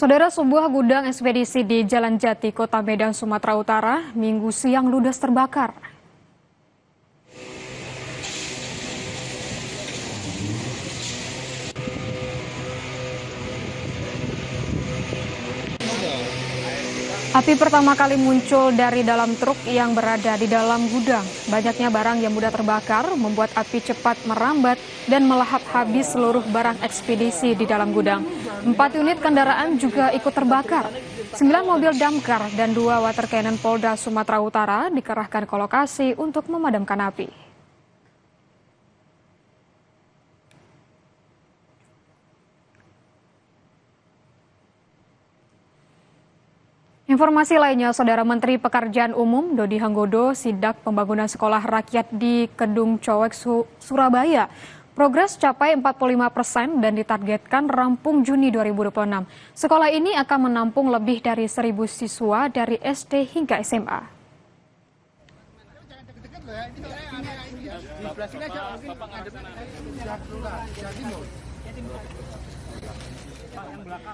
Saudara, sebuah gudang ekspedisi di Jalan Jati, Kota Medan, Sumatera Utara, Minggu siang ludes terbakar. Api pertama kali muncul dari dalam truk yang berada di dalam gudang. Banyaknya barang yang mudah terbakar membuat api cepat merambat dan melahap habis seluruh barang ekspedisi di dalam gudang. 4 unit kendaraan juga ikut terbakar. 9 mobil damkar dan 2 water cannon Polda Sumatera Utara dikerahkan ke lokasi untuk memadamkan api. Informasi lainnya, Saudara, Menteri Pekerjaan Umum Dodi Hanggodo sidak pembangunan sekolah rakyat di Kedung Cowek, Surabaya. Progres capai 45% dan ditargetkan rampung Juni 2026. Sekolah ini akan menampung lebih dari 1.000 siswa dari SD hingga SMA.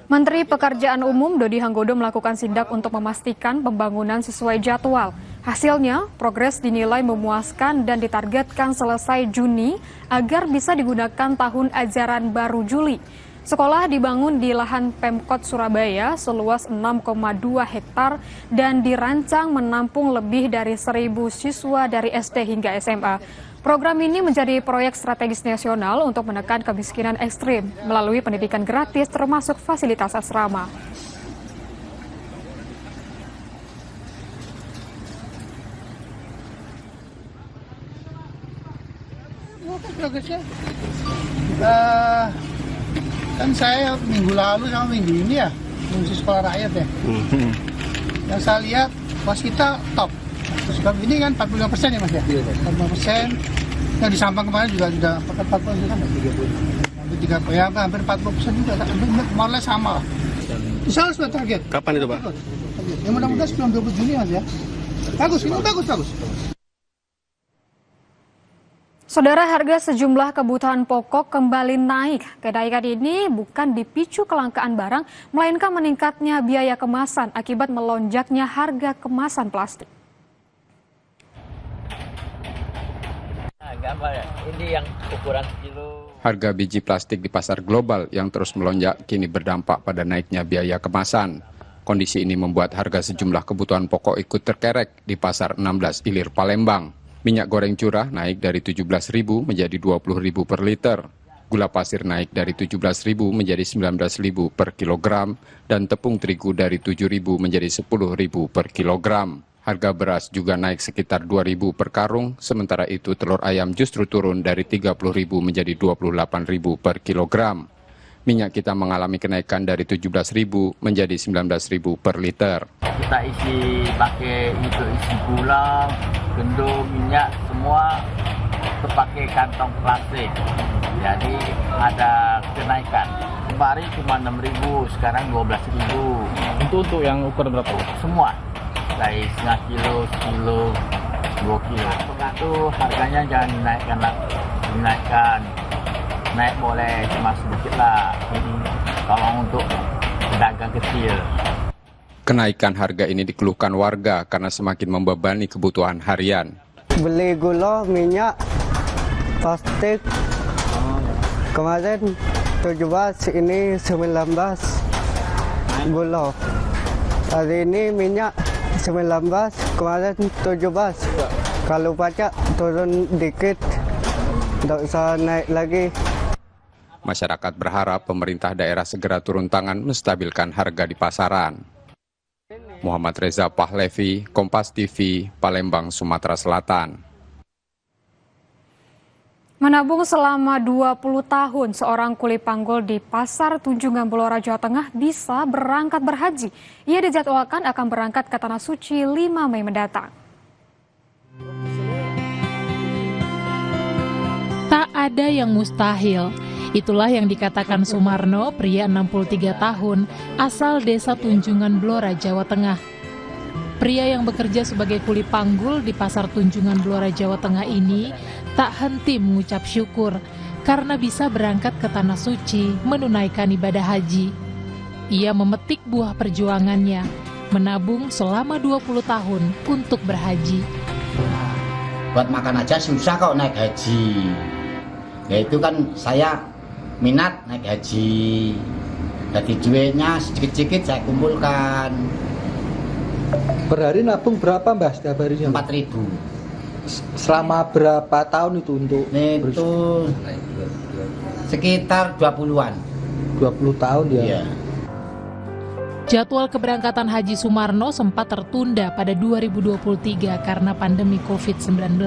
Menteri Pekerjaan Umum Dodi Hanggodo melakukan sidak untuk memastikan pembangunan sesuai jadwal. Hasilnya, progres dinilai memuaskan dan ditargetkan selesai Juni agar bisa digunakan tahun ajaran baru Juli. Sekolah dibangun di lahan Pemkot Surabaya seluas 6,2 hektar dan dirancang menampung lebih dari 1.000 siswa dari SD hingga SMA. Program ini menjadi proyek strategis nasional untuk menekan kemiskinan ekstrim melalui pendidikan gratis termasuk fasilitas asrama. Progresnya, kan saya minggu lalu sama minggu ini ya fungsi sekolah rakyat ya. Yang saya lihat pas kita top. Terus ini kan 45% ya Mas ya? 45%. Yang di Sampang kemarin juga sudah 40% kan? 30 ya, hampir 40% juga. Kemarin sama lah. Insya Allah sudah target. Kapan itu Pak? Ya mudah-mudahan sebelum 20 Juni Mas ya. Bagus, ini bagus. Saudara, harga sejumlah kebutuhan pokok kembali naik. Kenaikan ini bukan dipicu kelangkaan barang, melainkan meningkatnya biaya kemasan akibat melonjaknya harga kemasan plastik. Ini yang ukuran kilo. Harga biji plastik di pasar global yang terus melonjak kini berdampak pada naiknya biaya kemasan. Kondisi ini membuat harga sejumlah kebutuhan pokok ikut terkerek di Pasar 16 Ilir Palembang. Minyak goreng curah naik dari 17.000 menjadi 20.000 per liter. Gula pasir naik dari 17.000 menjadi 19.000 per kilogram dan tepung terigu dari 7.000 menjadi 10.000 per kilogram. Harga beras juga naik sekitar 2.000 per karung, sementara itu telur ayam justru turun dari 30.000 menjadi 28.000 per kilogram. Minyak kita mengalami kenaikan dari 17.000 menjadi 19.000 per liter. Kita pakai isi gula, gandum, minyak, semua terpakai kantong plastik. Jadi ada kenaikan. Kemarin cuma 6.000, sekarang 12.000. Untuk yang ukuran berapa? Semua. Dari setengah kilo, sekilo, 2 kilo. Itu harganya jangan dinaikkan. Naik boleh cuma sedikit lah. Kalau untuk pedagang kecil. Kenaikan harga ini dikeluhkan warga karena semakin membebani kebutuhan harian. Beli gula, minyak, plastik. Kemarin 17, ini 19 gula. Hari ini minyak 19, kemarin 17. Kalau pajak turun dikit, tidak usah naik lagi. Masyarakat berharap pemerintah daerah segera turun tangan menstabilkan harga di pasaran. Muhammad Reza Pahlevi, Kompas TV, Palembang, Sumatera Selatan. Menabung selama 20 tahun, seorang kuli panggul di Pasar Tunjungan Blora, Jawa Tengah bisa berangkat berhaji. Ia dijadwalkan akan berangkat ke Tanah Suci 5 Mei mendatang. Tak ada yang mustahil. Itulah yang dikatakan Sumarno, pria 63 tahun, asal desa Tunjungan Blora, Jawa Tengah. Pria yang bekerja sebagai kuli panggul di Pasar Tunjungan Blora, Jawa Tengah ini tak henti mengucap syukur karena bisa berangkat ke Tanah Suci menunaikan ibadah haji. ia memetik buah perjuangannya, menabung selama 20 tahun untuk berhaji. Buat makan aja susah kok naik haji. Ya itu kan saya minat naik haji. Jadi duitnya sedikit-sedikit saya kumpulkan. Per hari nabung berapa Mbah setiap harinya? 4.000. Selama berapa tahun itu untuk? Itu sekitar 20-an. 20 tahun ya? Iya. Jadwal keberangkatan Haji Sumarno sempat tertunda pada 2023 karena pandemi COVID-19.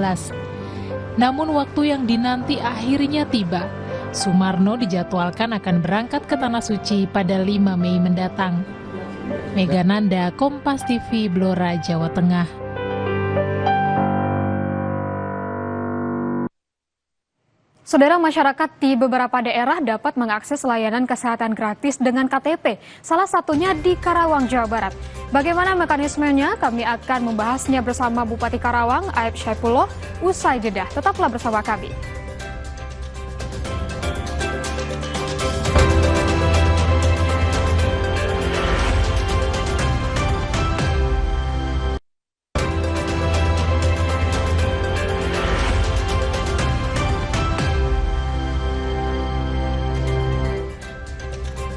Namun waktu yang dinanti akhirnya tiba. Sumarno dijadwalkan akan berangkat ke Tanah Suci pada 5 Mei mendatang. Mega Nanda, Kompas TV, Blora, Jawa Tengah. Saudara, masyarakat di beberapa daerah dapat mengakses layanan kesehatan gratis dengan KTP, salah satunya di Karawang, Jawa Barat. Bagaimana mekanismenya? Kami akan membahasnya bersama Bupati Karawang, Aib Syaifullah, usai jeda. Tetaplah bersama kami.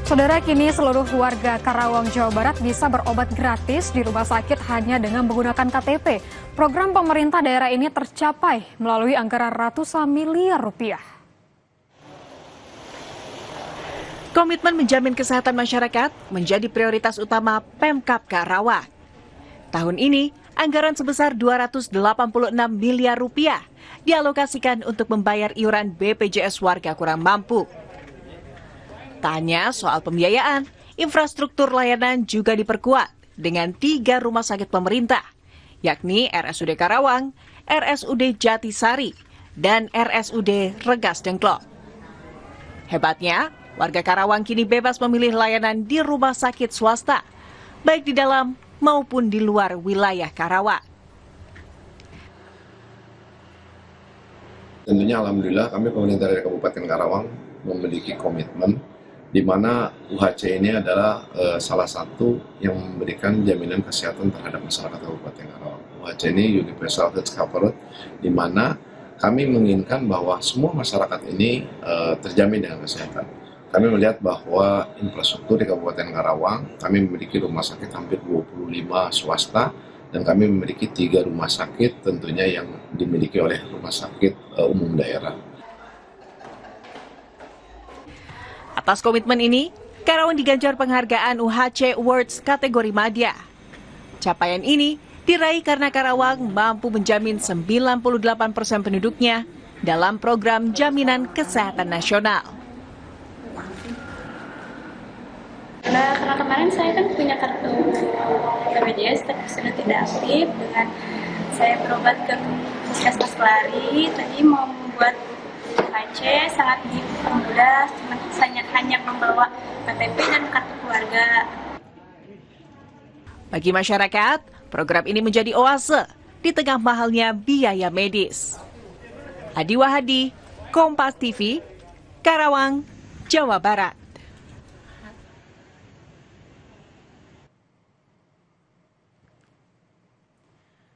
Saudara, kini seluruh warga Karawang, Jawa Barat bisa berobat gratis di rumah sakit hanya dengan menggunakan KTP. Program pemerintah daerah ini tercapai melalui anggaran ratusan miliar rupiah. Komitmen menjamin kesehatan masyarakat menjadi prioritas utama Pemkab Karawang. Tahun ini, anggaran sebesar 286 miliar rupiah dialokasikan untuk membayar iuran BPJS warga kurang mampu. Tak hanya soal pembiayaan, infrastruktur layanan juga diperkuat dengan 3 rumah sakit pemerintah, yakni RSUD Karawang, RSUD Jatisari, dan RSUD Regas Dengklok. Hebatnya, warga Karawang kini bebas memilih layanan di rumah sakit swasta, baik di dalam maupun di luar wilayah Karawang. Tentunya alhamdulillah kami pemerintah dari Kabupaten Karawang memiliki komitmen di mana UHC ini adalah salah satu yang memberikan jaminan kesehatan terhadap masyarakat Kabupaten Karawang. UHC ini Universal Health Coverage, di mana kami menginginkan bahwa semua masyarakat ini terjamin dengan kesehatan. Kami melihat bahwa infrastruktur di Kabupaten Karawang, kami memiliki rumah sakit hampir 25 swasta, dan kami memiliki 3 rumah sakit tentunya yang dimiliki oleh rumah sakit umum daerah. Atas komitmen ini, Karawang diganjar penghargaan UHC Awards kategori Madya. Capaian ini diraih karena Karawang mampu menjamin 98% penduduknya dalam program Jaminan Kesehatan Nasional. Karena kemarin saya kan punya kartu BPJS tapi sudah tidak aktif. Dengan saya berobat ke Puskesmas Kelari, tadi mau membuat UHC sangat dipermudah, hanya membawa KTP dan kartu keluarga. Bagi masyarakat, program ini menjadi oase di tengah mahalnya biaya medis. Adi Wahadi, Kompas TV, Karawang, Jawa Barat.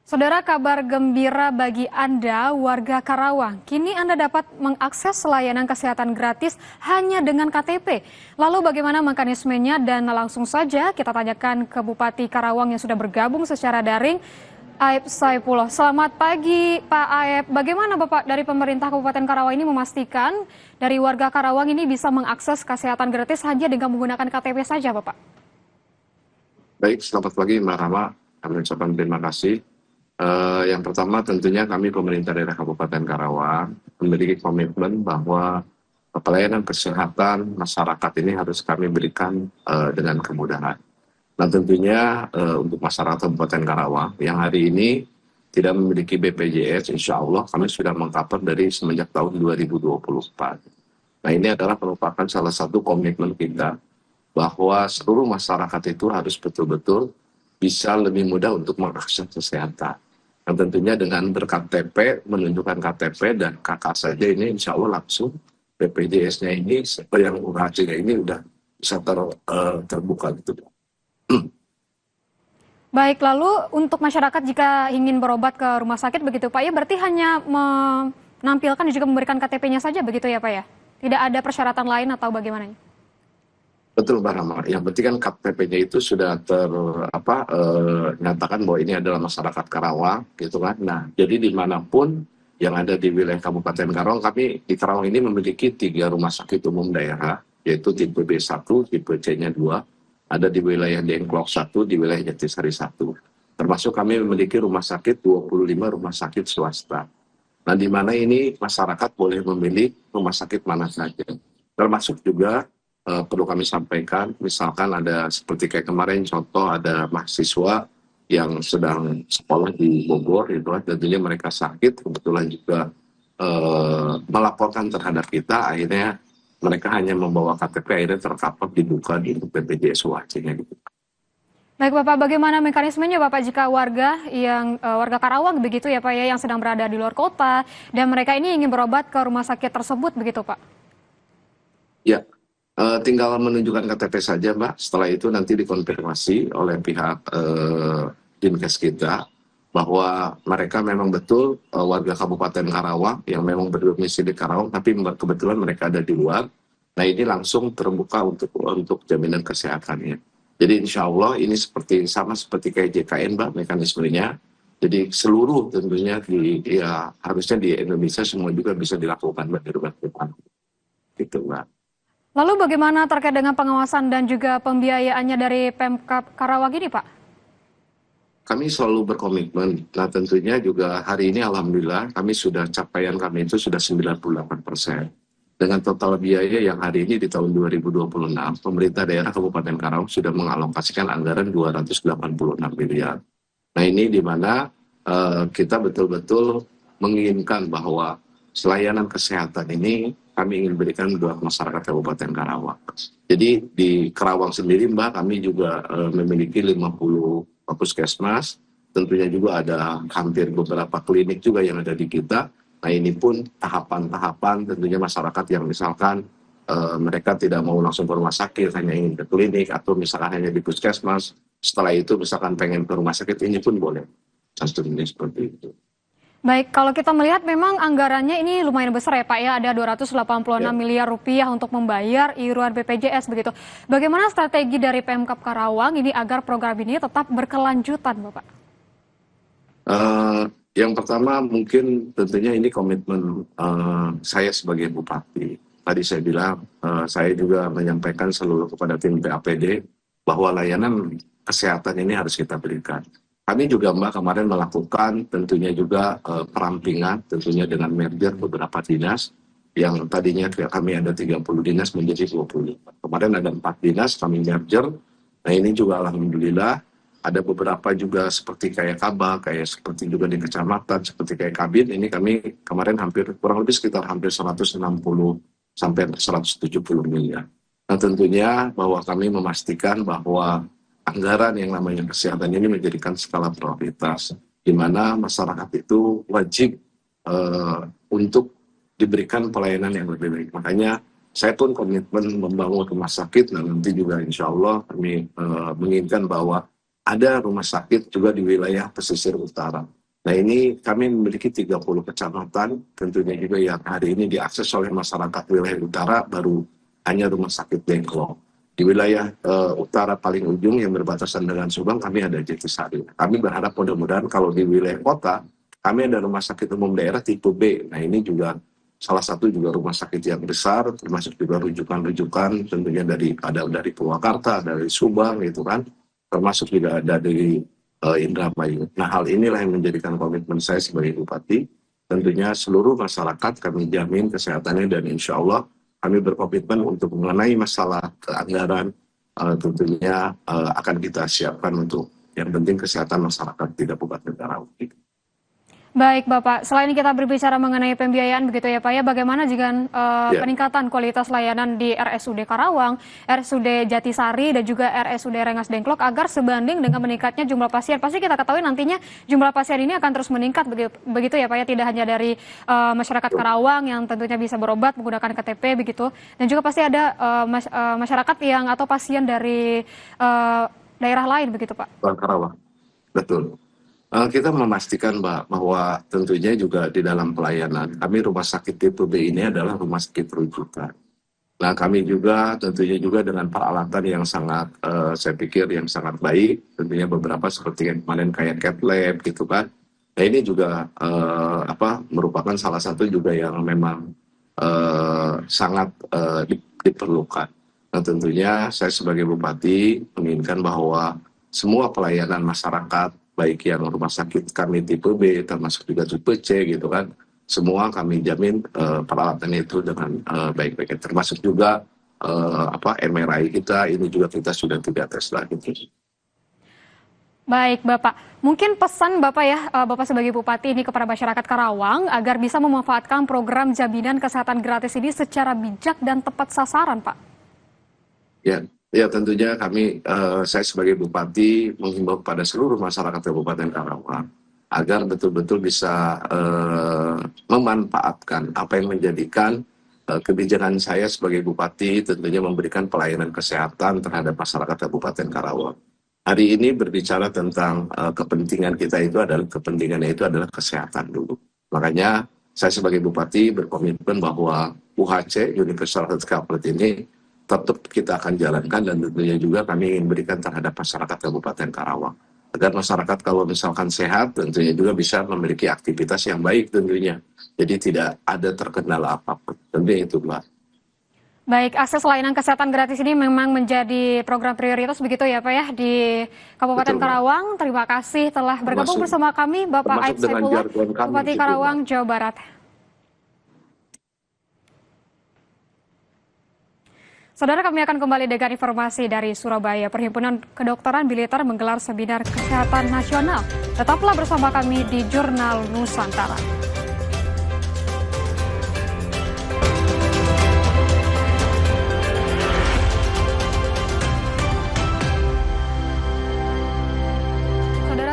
Saudara, kabar gembira bagi Anda warga Karawang. Kini Anda dapat mengakses layanan kesehatan gratis hanya dengan KTP. Lalu bagaimana mekanismenya, dan langsung saja kita tanyakan ke Bupati Karawang yang sudah bergabung secara daring, Aib Syaifullah. Selamat pagi Pak Aib. Bagaimana Bapak dari pemerintah Kabupaten Karawang ini memastikan dari warga Karawang ini bisa mengakses kesehatan gratis hanya dengan menggunakan KTP saja, Bapak? Baik, selamat pagi Mbak Rama. Kami ucapkan terima kasih. Yang pertama tentunya kami pemerintah daerah Kabupaten Karawang memiliki komitmen bahwa pelayanan kesehatan masyarakat ini harus kami berikan dengan kemudahan. Nah tentunya untuk masyarakat Kabupaten Karawang yang hari ini tidak memiliki BPJS, insya Allah kami sudah meng-cover dari semenjak tahun 2024. Nah ini adalah merupakan salah satu komitmen kita bahwa seluruh masyarakat itu harus betul-betul bisa lebih mudah untuk mengakses kesehatan. Yang tentunya dengan ber-KTP, menunjukkan KTP dan KK saja ini insya Allah langsung BPJS-nya ini, yang UHC-nya ini udah bisa terbuka gitu. Baik, lalu untuk masyarakat jika ingin berobat ke rumah sakit begitu Pak ya, berarti hanya menampilkan dan juga memberikan KTP-nya saja begitu ya Pak ya? Tidak ada persyaratan lain atau bagaimana? Betul Mbak Rama, yang penting kan KTP-nya itu sudah nyatakan bahwa ini adalah masyarakat Karawang gitu kan. Nah, jadi dimanapun yang ada di wilayah Kabupaten Karawang, kami di Karawang ini memiliki 3 rumah sakit umum daerah, yaitu tipe B1, tipe C-nya 2, ada di wilayah Dengklok 1, di wilayah Jatisari 1. Termasuk kami memiliki rumah sakit 25 rumah sakit swasta. Nah, di mana ini masyarakat boleh memilih rumah sakit mana saja. Termasuk juga perlu kami sampaikan, misalkan ada seperti kayak kemarin contoh ada mahasiswa yang sedang sekolah di Bogor, itu tentunya mereka sakit, kebetulan juga melaporkan terhadap kita, akhirnya mereka hanya membawa KTP, akhirnya tercover dibuka di BPJS UHC-nya gitu. Baik Bapak, bagaimana mekanismenya Bapak jika warga Karawang begitu ya Pak ya, yang sedang berada di luar kota dan mereka ini ingin berobat ke rumah sakit tersebut begitu Pak? Ya, tinggal menunjukkan KTP saja Mbak, setelah itu nanti dikonfirmasi oleh pihak Dinkes kita bahwa mereka memang betul warga Kabupaten Karawang yang memang berdomisili di Karawang, tapi kebetulan mereka ada di luar. Nah, ini langsung terbuka untuk jaminan kesehatannya. Jadi insya Allah ini sama seperti kayak JKN Mbak mekanismenya. Jadi seluruh tentunya harusnya di Indonesia semua juga bisa dilakukan Mbak di rumah depan. Gitu Mbak. Lalu bagaimana terkait dengan pengawasan dan juga pembiayaannya dari Pemkab Karawang ini Pak? Kami selalu berkomitmen. Nah, tentunya juga hari ini alhamdulillah capaian kami itu sudah 98%. Dengan total biaya yang hari ini di tahun 2026, pemerintah daerah Kabupaten Karawang sudah mengalokasikan anggaran 286 miliar. Nah, ini di mana kita betul-betul menginginkan bahwa layanan kesehatan ini kami ingin berikan buat masyarakat Kabupaten Karawang. Jadi di Karawang sendiri Mbak, kami juga memiliki 50 puskesmas, tentunya juga ada hampir beberapa klinik juga yang ada di kita. Nah, ini pun tahapan-tahapan tentunya masyarakat yang misalkan mereka tidak mau langsung ke rumah sakit, hanya ingin ke klinik, atau misalkan hanya di puskesmas, setelah itu misalkan pengen ke rumah sakit, ini pun boleh. Contohnya seperti itu. Baik, kalau kita melihat memang anggarannya ini lumayan besar ya Pak ya, ada 286 miliar rupiah untuk membayar iuran BPJS begitu. Bagaimana strategi dari Pemkab Karawang ini agar program ini tetap berkelanjutan Bapak? Yang pertama mungkin tentunya ini komitmen saya sebagai Bupati. Tadi saya bilang, saya juga menyampaikan seluruh kepada tim PAPD bahwa layanan kesehatan ini harus kita berikan. Kami juga Mbak kemarin melakukan tentunya juga perampingan tentunya dengan merger beberapa dinas yang tadinya kami ada 30 dinas menjadi 25. Kemarin ada 4 dinas kami merger. Nah, ini juga alhamdulillah ada beberapa juga seperti kayak Kabak, kayak seperti juga di kecamatan, seperti kayak Kabin, ini kami kemarin kurang lebih sekitar hampir 160 sampai 170 miliar. Nah, tentunya bahwa kami memastikan bahwa anggaran yang namanya kesehatan ini menjadikan skala prioritas, di mana masyarakat itu wajib untuk diberikan pelayanan yang lebih baik. Makanya saya pun komitmen membangun rumah sakit, dan nanti juga insya Allah kami menginginkan bahwa ada rumah sakit juga di wilayah pesisir utara. Nah, ini kami memiliki 30 kecamatan, tentunya juga yang hari ini diakses oleh masyarakat wilayah utara baru hanya rumah sakit Dengklok. Di wilayah utara paling ujung yang berbatasan dengan Subang, kami ada Jatisari. Kami berharap mudah-mudahan kalau di wilayah kota, kami ada rumah sakit umum daerah tipe B. Nah, ini juga salah satu juga rumah sakit yang besar, termasuk juga rujukan-rujukan tentunya dari Purwakarta, dari Subang gitu kan, termasuk juga ada dari Indramayu. Nah, hal inilah yang menjadikan komitmen saya sebagai Bupati. Tentunya seluruh masyarakat kami jamin kesehatannya, dan insya Allah kami berkomitmen untuk mengenai masalah anggaran tentunya akan kita siapkan untuk yang penting kesehatan masyarakat di Kabupaten Karawang. Baik Bapak, selain kita berbicara mengenai pembiayaan begitu ya Pak ya, bagaimana jika peningkatan kualitas layanan di RSUD Karawang, RSUD Jatisari dan juga RSUD Rengas Dengklok agar sebanding dengan meningkatnya jumlah pasien? Pasti kita ketahui nantinya jumlah pasien ini akan terus meningkat begitu ya Pak ya, tidak hanya dari masyarakat Karawang yang tentunya bisa berobat menggunakan KTP begitu, dan juga pasti ada masyarakat yang atau pasien dari daerah lain begitu Pak. Karawang, betul. Kita memastikan bahwa tentunya juga di dalam pelayanan kami rumah sakit tipe B ini adalah rumah sakit rujukan. Nah kami juga tentunya juga dengan peralatan yang sangat saya pikir yang sangat baik, tentunya beberapa seperti yang kemarin kayak cath lab gitu kan. Nah ini juga merupakan salah satu juga yang memang sangat diperlukan. Nah tentunya saya sebagai bupati menginginkan bahwa semua pelayanan masyarakat baik yang rumah sakit kami tipe B termasuk juga tipe C gitu kan, semua kami jamin peralatan itu dengan baik-baik, termasuk juga MRI kita ini juga kita sudah 3 tes lagi. Baik Bapak, mungkin pesan Bapak ya, Bapak sebagai Bupati ini kepada masyarakat Karawang agar bisa memanfaatkan program jaminan kesehatan gratis ini secara bijak dan tepat sasaran Pak. Ya tentunya kami, saya sebagai Bupati menghimbau kepada seluruh masyarakat Kabupaten Karawang agar betul-betul bisa memanfaatkan apa yang menjadikan kebijakan saya sebagai Bupati tentunya memberikan pelayanan kesehatan terhadap masyarakat Kabupaten Karawang. Hari ini berbicara tentang kepentingan kita itu adalah kesehatan dulu. Makanya saya sebagai Bupati berkomitmen bahwa UHC, Universal Health Coverage ini tetap kita akan jalankan dan tentunya juga kami ingin berikan terhadap masyarakat Kabupaten Karawang. Agar masyarakat kalau misalkan sehat tentunya juga bisa memiliki aktivitas yang baik tentunya. Jadi tidak ada terkendala apapun. Tentunya itu Mbak. Baik, akses layanan kesehatan gratis ini memang menjadi program prioritas begitu ya Pak ya di Kabupaten Karawang. Terima kasih telah bergabung bersama kami Bapak Aib Saifullah, Bupati Karawang, Jawa Barat. Saudara, kami akan kembali dengan informasi dari Surabaya. Perhimpunan Kedokteran Militer menggelar seminar kesehatan nasional. Tetaplah bersama kami di Jurnal Nusantara.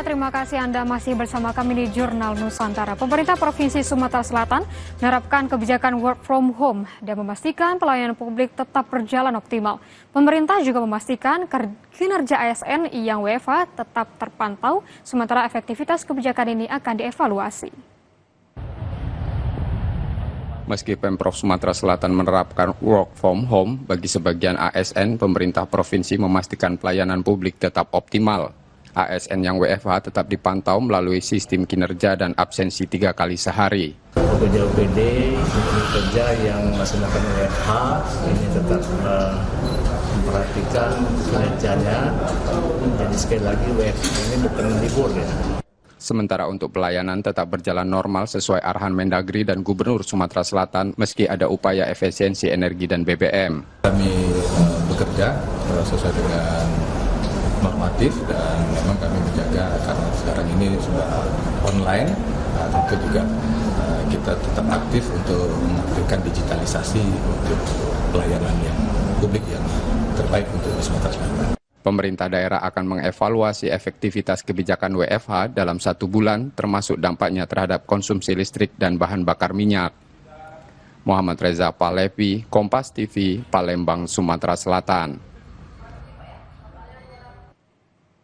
Terima kasih Anda masih bersama kami di Jurnal Nusantara. Pemerintah Provinsi Sumatera Selatan menerapkan kebijakan work from home dan memastikan pelayanan publik tetap berjalan optimal. Pemerintah juga memastikan kinerja ASN yang WFH tetap terpantau, sementara efektivitas kebijakan ini akan dievaluasi. Meski Pemprov Sumatera Selatan menerapkan work from home bagi sebagian ASN, pemerintah provinsi memastikan pelayanan publik tetap optimal. ASN yang WFH tetap dipantau melalui sistem kinerja dan absensi 3 kali sehari. Pekerja OPD, pekerja yang melaksanakan WFH ini tetap memperhatikan kinerjanya. Jadi sekali lagi WFH ini bukan libur ya. Sementara untuk pelayanan tetap berjalan normal sesuai arahan Mendagri dan Gubernur Sumatera Selatan meski ada upaya efisiensi energi dan BBM. Kami bekerja sesuai dengan normatif dan memang kami menjaga karena sekarang ini sudah online, tentu juga kita tetap aktif untuk mengaktifkan digitalisasi untuk pelayanan yang publik yang terbaik untuk Sumatera Selatan. Pemerintah daerah akan mengevaluasi efektivitas kebijakan WFH dalam 1 bulan, termasuk dampaknya terhadap konsumsi listrik dan bahan bakar minyak. Muhammad Reza Palevi, Kompas TV, Palembang, Sumatera Selatan.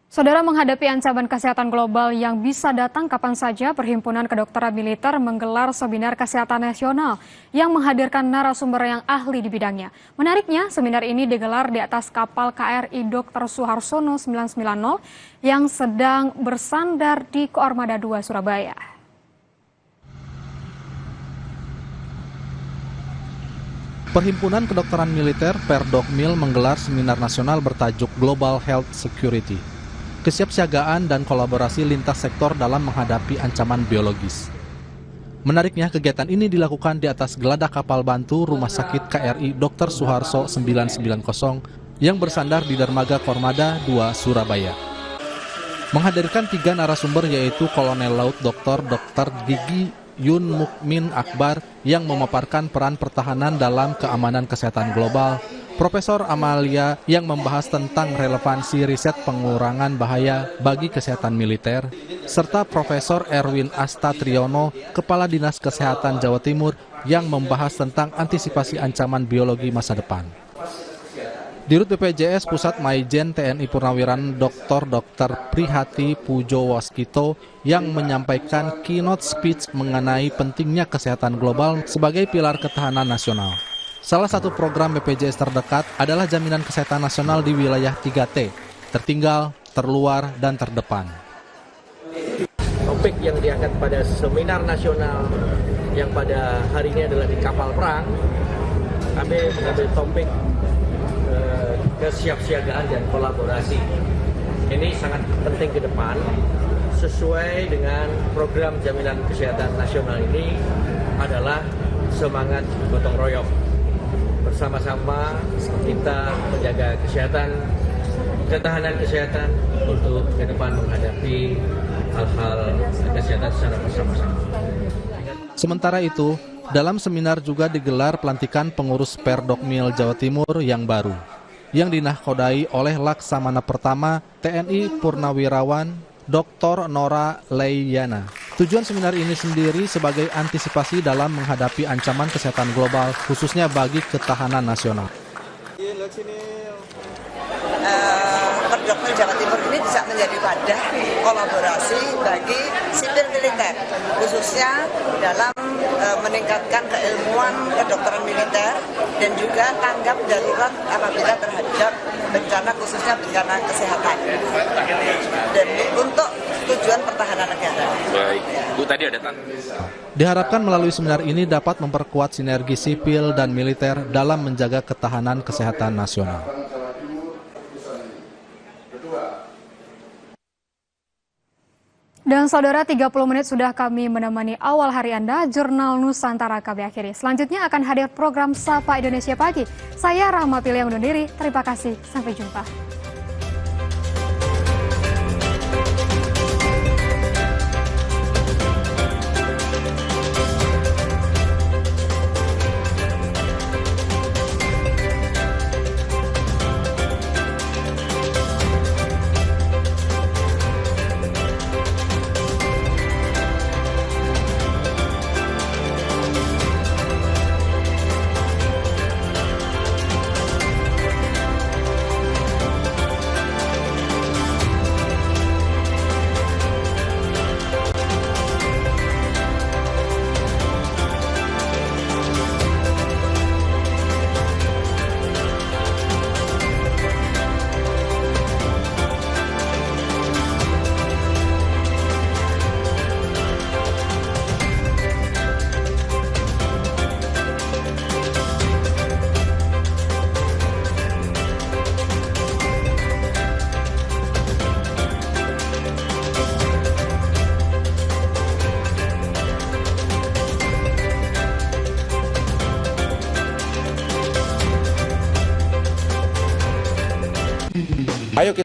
Saudara, menghadapi ancaman kesehatan global yang bisa datang kapan saja, Perhimpunan Kedokteran Militer menggelar seminar kesehatan nasional yang menghadirkan narasumber yang ahli di bidangnya. Menariknya, seminar ini digelar di atas kapal KRI Dr. Suharsono 990 yang sedang bersandar di Koarmada 2 Surabaya. Perhimpunan Kedokteran Militer Perdokmil menggelar seminar nasional bertajuk Global Health Security. Kesiapsiagaan dan kolaborasi lintas sektor dalam menghadapi ancaman biologis. Menariknya, kegiatan ini dilakukan di atas geladak kapal bantu Rumah Sakit KRI Dr. Suharso 990 yang bersandar di Dermaga Koarmada 2 Surabaya. Menghadirkan 3 narasumber yaitu Kolonel Laut Dr. Gigi Yun Mukmin Akbar yang memaparkan peran pertahanan dalam keamanan kesehatan global, Profesor Amalia yang membahas tentang relevansi riset pengurangan bahaya bagi kesehatan militer, serta Profesor Erwin Astatriono, Kepala Dinas Kesehatan Jawa Timur yang membahas tentang antisipasi ancaman biologi masa depan. Dirut BPJS Pusat Maijen TNI Purnawiran Dr. Prihati Pujowaskito yang menyampaikan keynote speech mengenai pentingnya kesehatan global sebagai pilar ketahanan nasional. Salah satu program BPJS terdekat adalah jaminan kesehatan nasional di wilayah 3T, tertinggal, terluar, dan terdepan. Topik yang diangkat pada seminar nasional yang pada hari ini adalah di kapal perang, kami mengambil topik kesiapsiagaan dan kolaborasi. Ini sangat penting ke depan, sesuai dengan program jaminan kesehatan nasional ini adalah semangat gotong royong. Bersama-sama kita menjaga kesehatan, ketahanan kesehatan untuk ke depan menghadapi hal-hal kesehatan secara bersama-sama. Sementara itu, dalam seminar juga digelar pelantikan pengurus Perdokmil Jawa Timur yang baru, yang dinahkodai oleh Laksamana Pertama TNI Purnawirawan Dr. Nora Leiyana. Tujuan seminar ini sendiri sebagai antisipasi dalam menghadapi ancaman kesehatan global, khususnya bagi ketahanan nasional. Perdokmil Jawa Timur ini bisa menjadi wadah kolaborasi bagi sipil militer, khususnya dalam meningkatkan keilmuan kedokteran militer dan juga tanggap darurat apabila terhadap bencana, khususnya bencana kesehatan, dan untuk tujuan pertahanan negara. Baik, Bu tadi ada Diharapkan melalui seminar ini dapat memperkuat sinergi sipil dan militer dalam menjaga ketahanan kesehatan nasional. Dan saudara, 30 menit sudah kami menemani awal hari Anda, Jurnal Nusantara kami akhiri. Selanjutnya akan hadir program Sapa Indonesia Pagi. Saya Rahma Pilih yang undur diri, terima kasih, sampai jumpa. Ayo kita